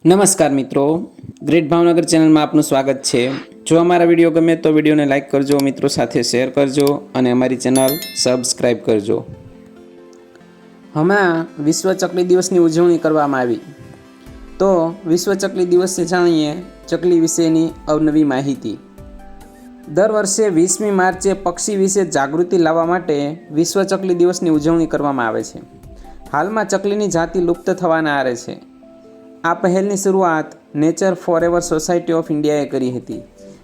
નમસ્કાર મિત્રો, ગ્રેટ ભાવનગર ચેનલમાં આપનું સ્વાગત છે। જો અમારા વિડીયો ગમે તો વિડીયોને લાઇક કરજો, મિત્રો સાથે શેર કરજો અને અમારી ચેનલ સબસ્ક્રાઈબ કરજો। હમણાં વિશ્વ ચકલી દિવસની ઉજવણી કરવામાં આવી, તો વિશ્વ ચકલી દિવસે જાણીએ ચકલી વિશેની અવનવી માહિતી। દર વર્ષે 20મી માર્ચે પક્ષી વિશે જાગૃતિ લાવવા માટે વિશ્વ ચકલી દિવસની ઉજવણી કરવામાં આવે છે। હાલમાં ચકલીની જાતિ લુપ્ત થવાના આરે છે। આ પહેલની શરૂઆત નેચર ફોરએવર સોસાયટી ઓફ ઇન્ડિયાએ કરી હતી,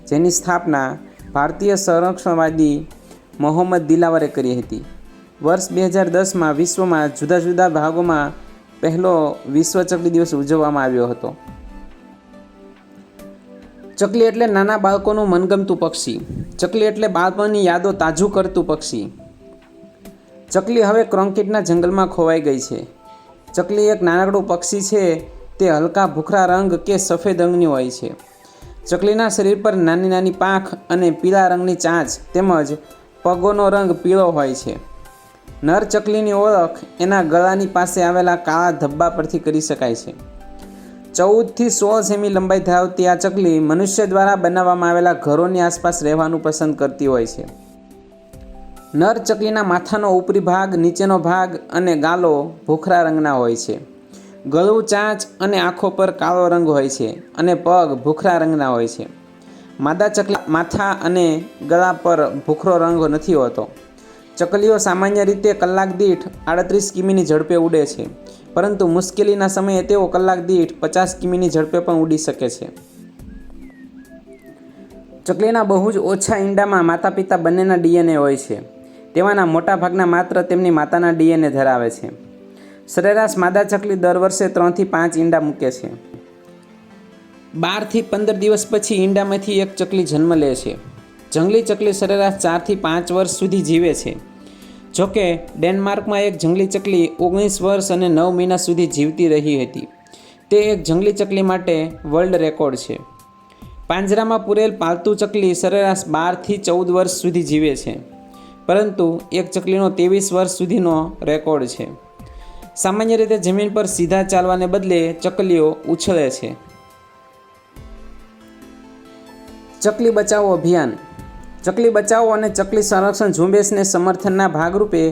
જેની સ્થાપના ભારતીય સંરક્ષણવાદી મોહમ્મદ દિલાવરે કરી હતી। વર્ષ 2010માં વિશ્વમાં જુદા જુદા ભાગોમાં પહેલો વિશ્વ ચકલી દિવસ ઉજવવામાં આવ્યો હતો। ચકલી એટલે નાના બાળકોનું મનગમતું પક્ષી। ચકલી એટલે બાળપણની યાદો તાજું કરતું પક્ષી। ચકલી હવે કોન્ક્રીટના જંગલમાં ખોવાઈ ગઈ છે। ચકલી એક નાનકડું પક્ષી છે। તે હલકા ભૂખરા રંગ કે સફેદ રંગની હોય છે। ચકલીના શરીર પર નાની નાની પાંખ અને પીળા રંગની ચાંચ તેમજ પગોનો રંગ પીળો હોય છે। નર ચકલીની ઓળખ એના ગળાની પાસે આવેલા કાળા ધબ્બા પરથી કરી શકાય છે। 14થી 16 સેમી લંબાઈ ધરાવતી આ ચકલી મનુષ્ય દ્વારા બનાવવામાં આવેલા ઘરોની આસપાસ રહેવાનું પસંદ કરતી હોય છે। નર ચકલીના માથાનો ઉપરી ભાગ, નીચેનો ભાગ અને ગાલો ભૂખરા રંગના હોય છે। ગળું, ચાંચ અને આંખો પર કાળો રંગ હોય છે અને પગ ભૂખરા રંગના હોય છે। માદા ચકલી માથા અને ગળા પર ભૂખરો રંગ નથી હોતો। ચકલીઓ સામાન્ય રીતે કલાક દીઠ 38 કિમીની ઝડપે ઉડે છે, પરંતુ મુશ્કેલીના સમયે તેઓ કલાક દીઠ 50 કિમીની ઝડપે પણ ઉડી શકે છે। ચકલીના બહુ જ ઓછા ઈંડામાં માતા પિતા બંનેના ડીએનએ હોય છે। તેમાંના મોટા ભાગના માત્ર તેમની માતાના ડીએનએ ધરાવે છે। સરેરાશ માદા ચકલી દર વર્ષે 3થી 5 ઈંડા મૂકે છે। 12થી 15 દિવસ પછી ઈંડામાંથી એક ચકલી જન્મ લે છે। જંગલી ચકલી સરેરાશ 4થી 5 વર્ષ સુધી જીવે છે। જોકે ડેનમાર્કમાં એક જંગલી ચકલી 19 વર્ષ અને 9 મહિના સુધી જીવતી રહી હતી। તે એક જંગલી ચકલી માટે વર્લ્ડ રેકોર્ડ છે। પાંજરામાં પૂરેલ પાલતુ ચકલી સરેરાશ 12થી 14 વર્ષ સુધી જીવે છે, પરંતુ એક ચકલીનો 23 વર્ષ સુધીનો રેકોર્ડ છે। સામાન્ય રીતે જમીન પર સીધા ચાલવાને બદલે ચકલીઓ ઉછળે છે। ચકલી બચાવો અભિયાન। ચકલી બચાવો અને ચકલી સંરક્ષણ ઝુંબેશને સમર્થનના ભાગરૂપે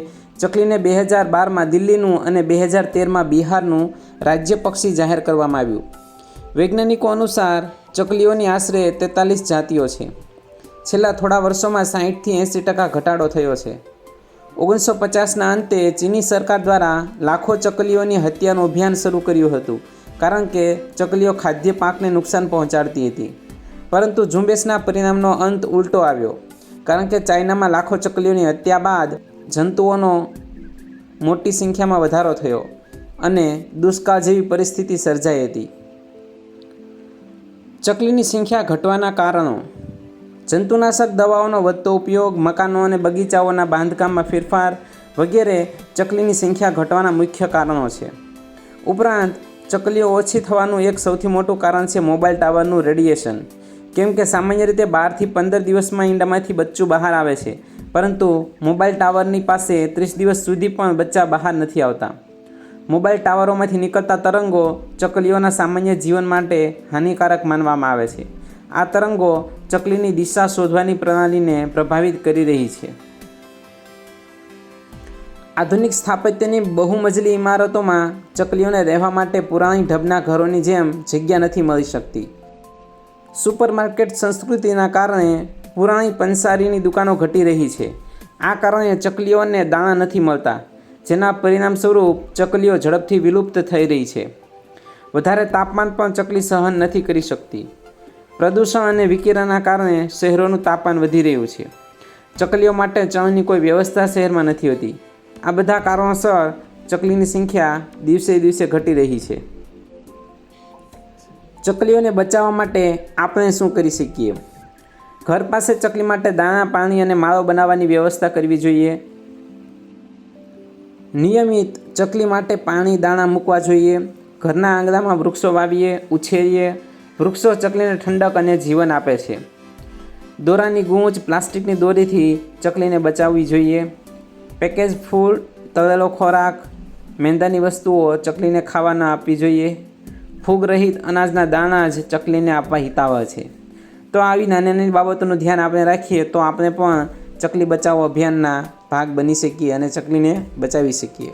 ચકલીને 2012માં દિલ્હીનું અને 2013માં બિહારનું રાજ્ય પક્ષી જાહેર કરવામાં આવ્યું। વૈજ્ઞાનિકો અનુસાર ચકલીઓની આશરે 43 જાતિઓ છે। છેલ્લા થોડા વર્ષોમાં 60થી 80% ઘટાડો થયો છે। 1950ના અંતે ચીની સરકાર દ્વારા લાખો ચકલીઓની હત્યાનું અભિયાન શરૂ કર્યું હતું, કારણ કે ચકલીઓ ખાદ્ય પાકને નુકસાન પહોંચાડતી હતી। પરંતુ ઝુંબેશના પરિણામનો અંત ઉલટો આવ્યો, કારણ કે ચાઇનામાં લાખો ચકલીઓની હત્યા બાદ જંતુઓનો મોટી સંખ્યામાં વધારો થયો અને દુષ્કાળ જેવી પરિસ્થિતિ સર્જાઈ હતી। ચકલીની સંખ્યા ઘટવાના કારણો: જંતુનાશક દવાઓનો વધતો ઉપયોગ, મકાનો અને બગીચાઓના બાંધકામમાં ફેરફાર વગેરે ચકલીની સંખ્યા ઘટવાના મુખ્ય કારણો છે। ઉપરાંત ચકલીઓ ઓછી થવાનું એક સૌથી મોટું કારણ છે મોબાઈલ ટાવરનું રેડિયેશન, કેમ કે સામાન્ય રીતે 12થી 15 દિવસમાં ઈંડામાંથી બચ્ચું બહાર આવે છે, પરંતુ મોબાઈલ ટાવરની પાસે 30 દિવસ સુધી પણ બચ્ચા બહાર નથી આવતા। મોબાઈલ ટાવરોમાંથી નીકળતા તરંગો ચકલીઓના સામાન્ય જીવન માટે હાનિકારક માનવામાં આવે છે। આ તરંગો ચકલીની દિશા શોધવાની પ્રણાલીને પ્રભાવિત કરી રહી છે। આધુનિક સ્થાપત્યની બહુમજલી ઇમારતોમાં ચકલીઓને રહેવા માટે પુરાણી ઢબના ઘરોની જેમ જગ્યા નથી મળી શકતી। સુપરમાર્કેટ સંસ્કૃતિના કારણે પુરાણી પંસારીની દુકાનો ઘટી રહી છે। આ કારણે ચકલીઓને દાણા નથી મળતા, જેના પરિણામ સ્વરૂપ ચકલીઓ ઝડપથી વિલુપ્ત થઈ રહી છે। વધારે તાપમાન પણ ચકલી સહન નથી કરી શકતી। પ્રદૂષણ અને વિકિરણના કારણે શહેરોનું તાપમાન વધી રહ્યું છે। ચકલીઓ માટે ચણની કોઈ વ્યવસ્થા શહેરમાં નથી હોતી। આ બધા કારણોસર ચકલીની સંખ્યા દિવસે દિવસે ઘટી રહી છે। ચકલીઓને બચાવવા માટે આપણે શું કરી શકીએ? ઘર પાસે ચકલી માટે દાણા, પાણી અને માળો બનાવવાની વ્યવસ્થા કરવી જોઈએ। નિયમિત ચકલી માટે પાણી, દાણા મૂકવા જોઈએ। ઘરના આંગણામાં વૃક્ષો વાવીએ, ઉછેરીએ। વૃક્ષો ચકલીને ઠંડક અને જીવન આપે છે। દોરાની ગૂંચ, પ્લાસ્ટિકની દોરીથી ચકલીને બચાવવી જોઈએ। પેકેજ ફૂડ, તળેલો ખોરાક, મેંદાની વસ્તુઓ ચકલીને ખાવા ન આપવી જોઈએ। ફૂગ રહિત અનાજના દાણા જ ચકલીને આપવા હિતાવહ છે. તો આવી નાની નાની બાબતોનું ધ્યાન આપણે રાખીએ તો આપણે પણ ચકલી બચાવો અભિયાનના ભાગ બની શકીએ અને ચકલીને બચાવી શકીએ.